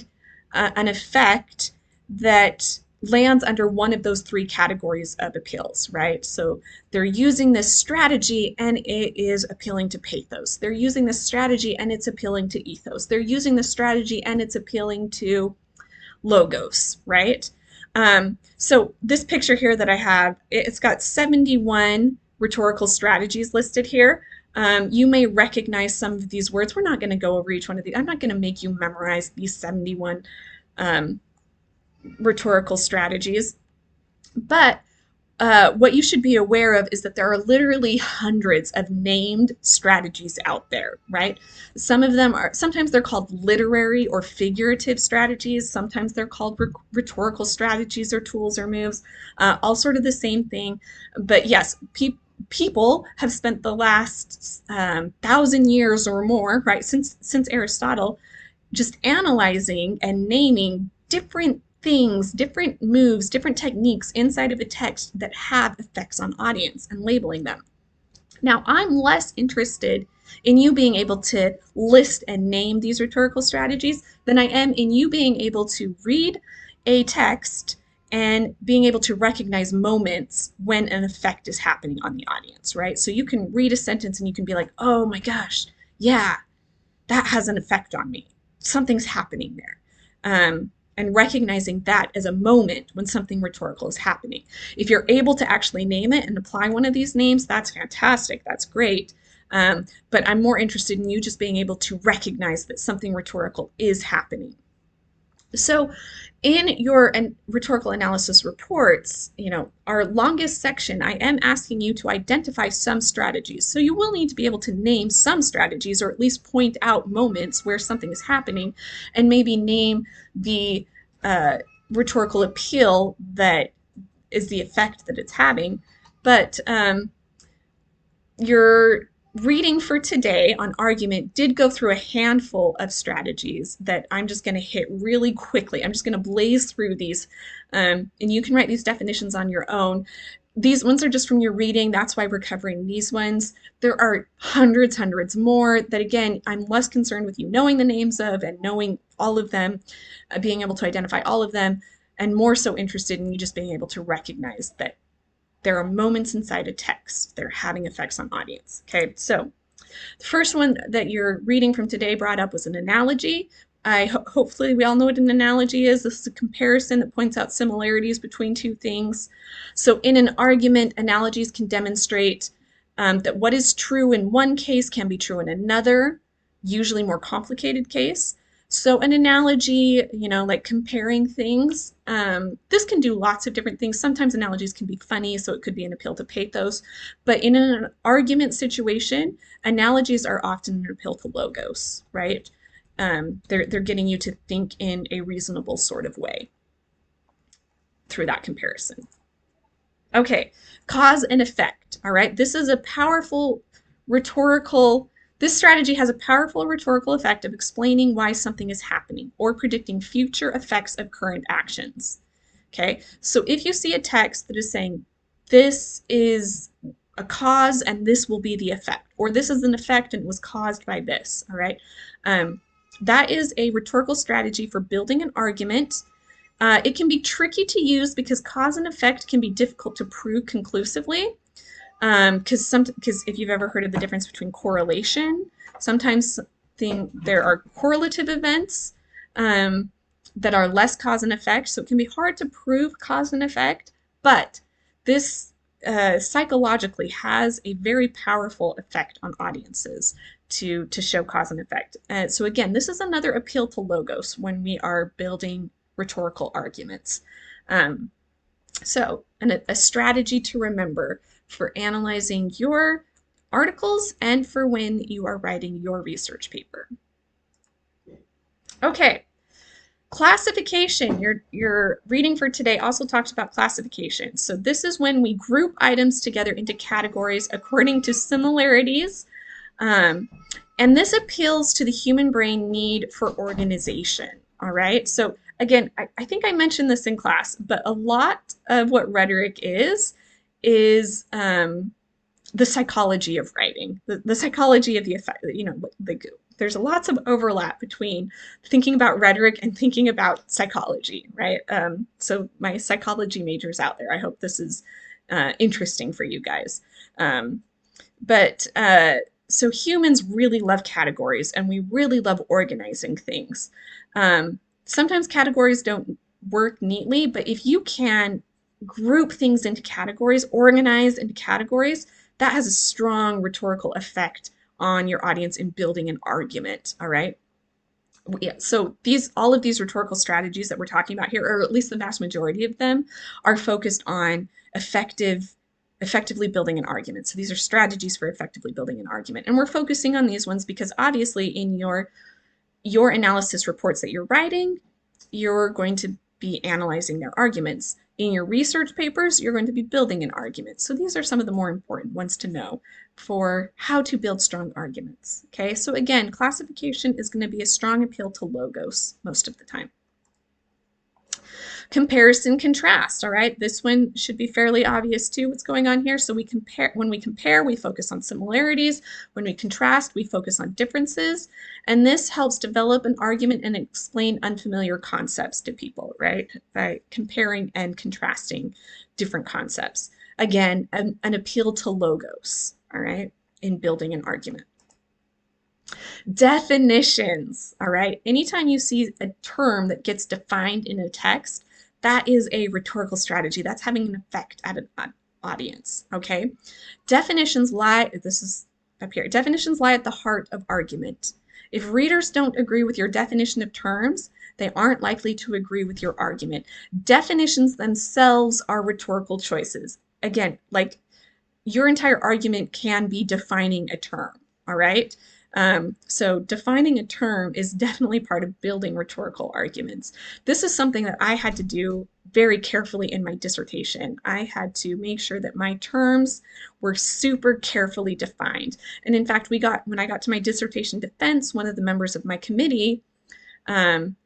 an effect that lands under one of those three categories of appeals, right? So they're using this strategy and it is appealing to pathos. They're using this strategy and it's appealing to ethos. They're using this strategy and it's appealing to logos, right? So this picture here that I have, it's got 71 rhetorical strategies listed here. You may recognize some of these words. We're not going to go over each one of these. I'm not going to make you memorize these 71 rhetorical strategies. But what you should be aware of is that there are literally hundreds of named strategies out there, right? Some of them are, sometimes they're called literary or figurative strategies. Sometimes they're called rhetorical strategies or tools or moves, all sort of the same thing. But yes, people have spent the last 1,000 years or more, right, since Aristotle, just analyzing and naming different things, different moves, different techniques inside of a text that have effects on audience and labeling them. Now, I'm less interested in you being able to list and name these rhetorical strategies than I am in you being able to read a text and being able to recognize moments when an effect is happening on the audience, right? So you can read a sentence and you can be like, oh my gosh, yeah, that has an effect on me. Something's happening there. And recognizing that as a moment when something rhetorical is happening. If you're able to actually name it and apply one of these names, that's fantastic. That's great. But I'm more interested in you just being able to recognize that something rhetorical is happening. So in your rhetorical analysis reports, our longest section, I am asking you to identify some strategies. So you will need to be able to name some strategies or at least point out moments where something is happening and maybe name the rhetorical appeal that is the effect that it's having. But your reading for today on argument did go through a handful of strategies that I'm just going to hit really quickly. I'm just going to blaze through these, and you can write these definitions on your own. These ones are just from your reading. That's why we're covering these ones. There are hundreds more that, again, I'm less concerned with you knowing the names of and knowing all of them, being able to identify all of them, and more so interested in you just being able to recognize that there are moments inside a text that are having effects on audience. Okay, so the first one that you're reading from today brought up was an analogy. Hopefully we all know what an analogy is. This is a comparison that points out similarities between two things. So in an argument, analogies can demonstrate that what is true in one case can be true in another, usually more complicated case. So an analogy, like comparing things, this can do lots of different things. Sometimes analogies can be funny, so it could be an appeal to pathos. But in an argument situation, analogies are often an appeal to logos, right? They're getting you to think in a reasonable sort of way through that comparison. Okay, cause and effect. All right, this is a powerful rhetorical. This strategy has a powerful rhetorical effect of explaining why something is happening or predicting future effects of current actions. Okay, so if you see a text that is saying this is a cause and this will be the effect, or this is an effect and it was caused by this, all right, that is a rhetorical strategy for building an argument. It can be tricky to use because cause and effect can be difficult to prove conclusively. Because if you've ever heard of the difference between correlation, sometimes there are correlative events that are less cause and effect, so it can be hard to prove cause and effect, but this psychologically has a very powerful effect on audiences to show cause and effect. So again, this is another appeal to logos when we are building rhetorical arguments. So a strategy to remember for analyzing your articles and for when you are writing your research paper. Okay, classification. Your reading for today also talks about classification. So this is when we group items together into categories according to similarities. And this appeals to the human brain need for organization. All right, so again, I think I mentioned this in class, but a lot of what rhetoric is the psychology of writing, the psychology of the effect, there's lots of overlap between thinking about rhetoric and thinking about psychology, right? So my psychology majors out there, I hope this is interesting for you guys. So humans really love categories and we really love organizing things. Sometimes categories don't work neatly, but if you can group things into categories, organize into categories, that has a strong rhetorical effect on your audience in building an argument, all right? Yeah, so all of these rhetorical strategies that we're talking about here, or at least the vast majority of them, are focused on effectively building an argument. So these are strategies for effectively building an argument. And we're focusing on these ones because obviously in your analysis reports that you're writing, you're going to be analyzing their arguments. In your research papers, you're going to be building an argument. So these are some of the more important ones to know for how to build strong arguments. Okay, so again, classification is going to be a strong appeal to logos most of the time. Comparison contrast, all right? This one should be fairly obvious too, what's going on here. So when we compare, we focus on similarities. When we contrast, we focus on differences. And this helps develop an argument and explain unfamiliar concepts to people, right? By comparing and contrasting different concepts. Again, an appeal to logos, all right, in building an argument. Definitions, all right? Anytime you see a term that gets defined in a text, that is a rhetorical strategy. That's having an effect at an audience, okay? Definitions lie, this is up here, definitions lie at the heart of argument. If readers don't agree with your definition of terms, they aren't likely to agree with your argument. Definitions themselves are rhetorical choices. Again, like your entire argument can be defining a term, all right? So defining a term is definitely part of building rhetorical arguments. This is something that I had to do very carefully in my dissertation. I had to make sure that my terms were super carefully defined. And in fact, when I got to my dissertation defense, one of the members of my committee um,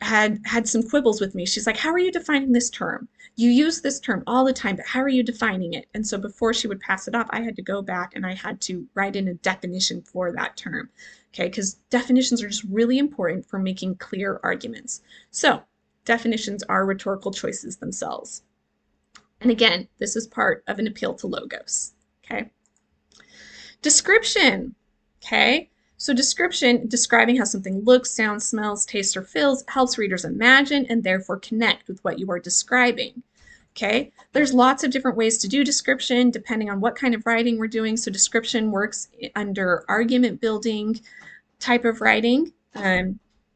had some quibbles with me. She's like, how are you defining this term? You use this term all the time, but how are you defining it? And so before she would pass it off, I had to go back and I had to write in a definition for that term. Okay, because definitions are just really important for making clear arguments. So definitions are rhetorical choices themselves. And again, this is part of an appeal to logos. Okay. Description. Okay. So description, describing how something looks, sounds, smells, tastes, or feels, helps readers imagine and therefore connect with what you are describing. Okay, there's lots of different ways to do description depending on what kind of writing we're doing. So description works under argument building type of writing,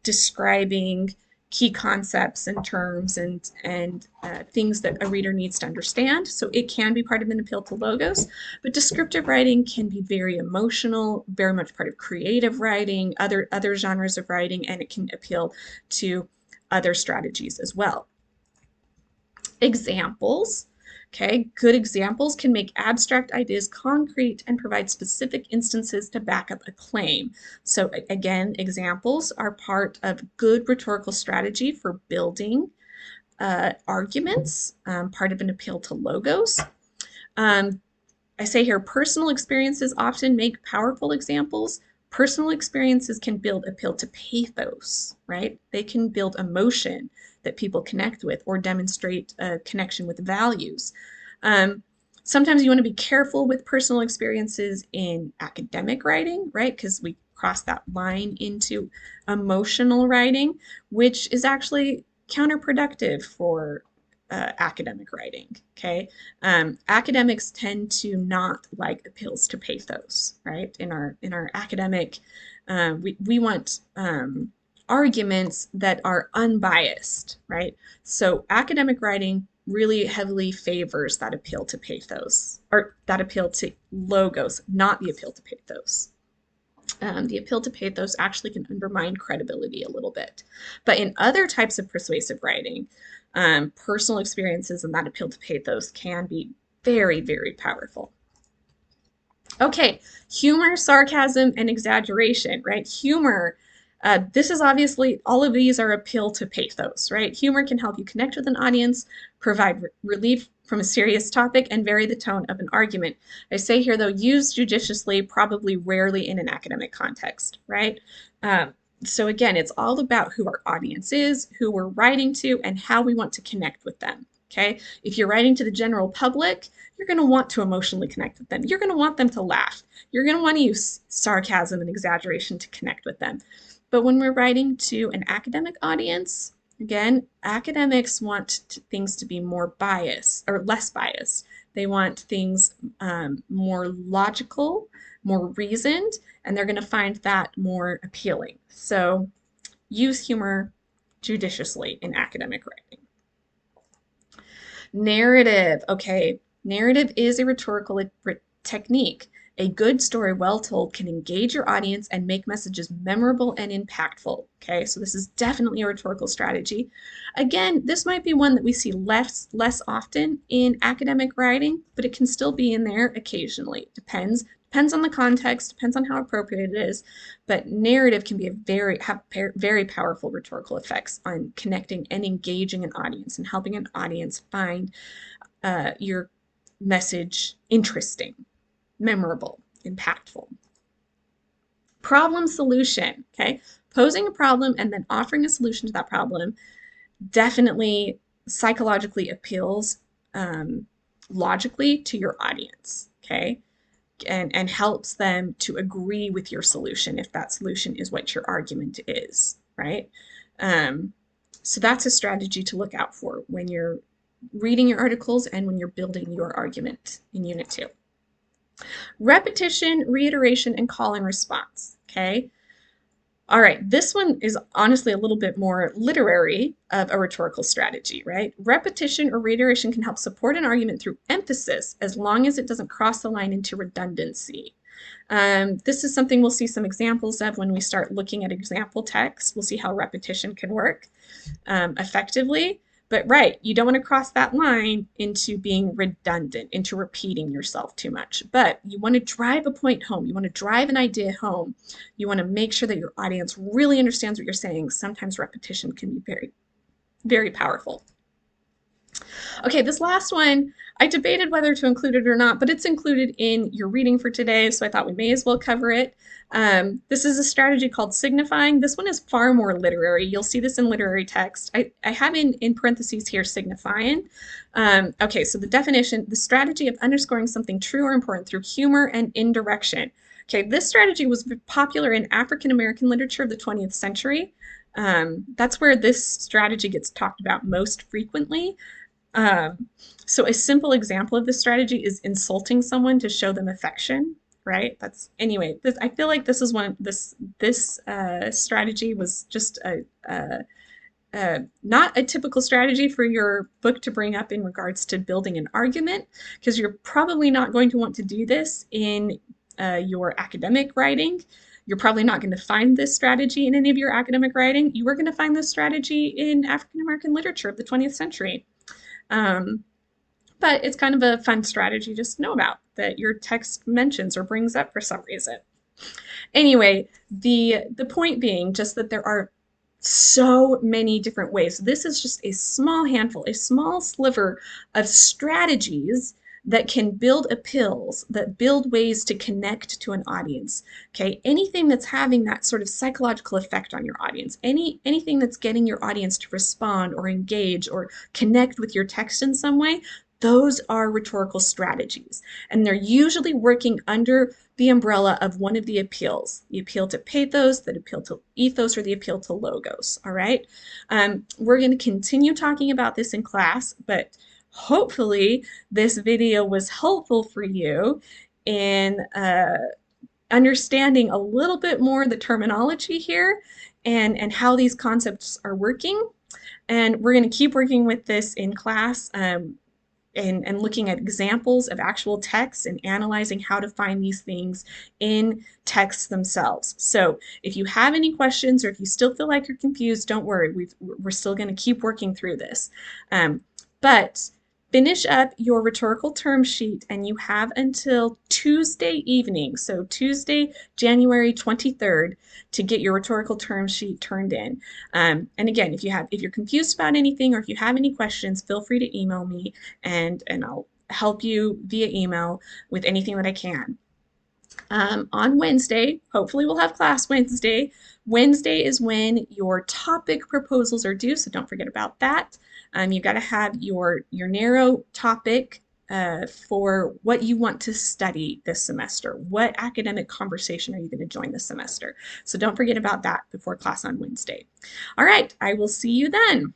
describing key concepts and terms and things that a reader needs to understand. So it can be part of an appeal to logos, but descriptive writing can be very emotional, very much part of creative writing, other genres of writing, and it can appeal to other strategies as well. Examples. Okay, good examples can make abstract ideas concrete and provide specific instances to back up a claim. So again, examples are part of good rhetorical strategy for building arguments, part of an appeal to logos. I say here, personal experiences often make powerful examples. Personal experiences can build appeal to pathos, right? They can build emotion that people connect with or demonstrate a connection with values. Sometimes you want to be careful with personal experiences in academic writing, right? Because we cross that line into emotional writing, which is actually counterproductive for academic writing, okay? Academics tend to not like appeals to pathos, right? In our academic, we want arguments that are unbiased, right? So academic writing really heavily favors that appeal to pathos, or that appeal to logos, not the appeal to pathos. The appeal to pathos actually can undermine credibility a little bit. But in other types of persuasive writing, personal experiences and that appeal to pathos can be very, very powerful. Okay, humor, sarcasm, and exaggeration, right? Humor, this is obviously, all of these are appeal to pathos, right? Humor can help you connect with an audience, provide relief from a serious topic, and vary the tone of an argument. I say here, though, use judiciously, probably rarely in an academic context, right? So again, it's all about who our audience is, who we're writing to, and how we want to connect with them. Okay, if you're writing to the general public, you're going to want to emotionally connect with them. You're going to want them to laugh. You're going to want to use sarcasm and exaggeration to connect with them. But when we're writing to an academic audience, again, academics want things to be more biased or less biased. They want things more logical, more reasoned, and they're going to find that more appealing. So Use humor judiciously in academic writing. Narrative. Okay, narrative is a rhetorical technique. A good story, well told, can engage your audience and make messages memorable and impactful. Okay, so this is definitely a rhetorical strategy. Again, this might be one that we see less often in academic writing, but it can still be in there occasionally. Depends on the context, depends on how appropriate it is. But narrative can be have very powerful rhetorical effects on connecting and engaging an audience and helping an audience find your message interesting, memorable, impactful. Problem solution, okay? Posing a problem and then offering a solution to that problem definitely psychologically appeals logically to your audience, okay? And helps them to agree with your solution if that solution is what your argument is, right? Um, so that's a strategy to look out for when you're reading your articles and when you're building your argument in Unit 2. Repetition, reiteration, and call and response, okay? All right, this one is honestly a little bit more literary of a rhetorical strategy, right? Repetition or reiteration can help support an argument through emphasis as long as it doesn't cross the line into redundancy. This is something we'll see some examples of when we start looking at example text. We'll see how repetition can work effectively. But right, you don't want to cross that line into being redundant, into repeating yourself too much. But you want to drive a point home. You want to drive an idea home. You want to make sure that your audience really understands what you're saying. Sometimes repetition can be very, very powerful. Okay, this last one, I debated whether to include it or not, but it's included in your reading for today, so I thought we may as well cover it. This is a strategy called signifying. This one is far more literary. You'll see this in literary text. I have in parentheses here signifying. Okay, so the definition, the strategy of underscoring something true or important through humor and indirection. Okay, this strategy was popular in African American literature of the 20th century. That's where this strategy gets talked about most frequently. So a simple example of this strategy is insulting someone to show them affection, right? That's anyway. I feel like this is this strategy was just not a typical strategy for your book to bring up in regards to building an argument, because you're probably not going to want to do this in your academic writing. You're probably not going to find this strategy in any of your academic writing. You are going to find this strategy in African American literature of the 20th century. But it's kind of a fun strategy just to know about that your text mentions or brings up for some reason. Anyway, the point being just that there are so many different ways. This is just a small handful, a small sliver of strategies that can build appeals, that build ways to connect to an audience. Okay, anything that's having that sort of psychological effect on your audience, anything that's getting your audience to respond or engage or connect with your text in some way, those are rhetorical strategies. And they're usually working under the umbrella of one of the appeals, the appeal to pathos, the appeal to ethos, or the appeal to logos. All right. We're going to continue talking about this in class, but hopefully this video was helpful for you in understanding a little bit more the terminology here and how these concepts are working. And we're going to keep working with this in class. And looking at examples of actual texts and analyzing how to find these things in texts themselves. So if you have any questions or if you still feel like you're confused, don't worry. We're still going to keep working through this. But finish up your rhetorical term sheet, and you have until Tuesday evening, so Tuesday, January 23rd, to get your rhetorical term sheet turned in. And again, if you're confused about anything or if you have any questions, feel free to email me and I'll help you via email with anything that I can. On Wednesday, hopefully we'll have class Wednesday. Wednesday is when your topic proposals are due, so don't forget about that. You've got to have your narrow topic for what you want to study this semester. What academic conversation are you going to join this semester? So don't forget about that before class on Wednesday. All right, I will see you then.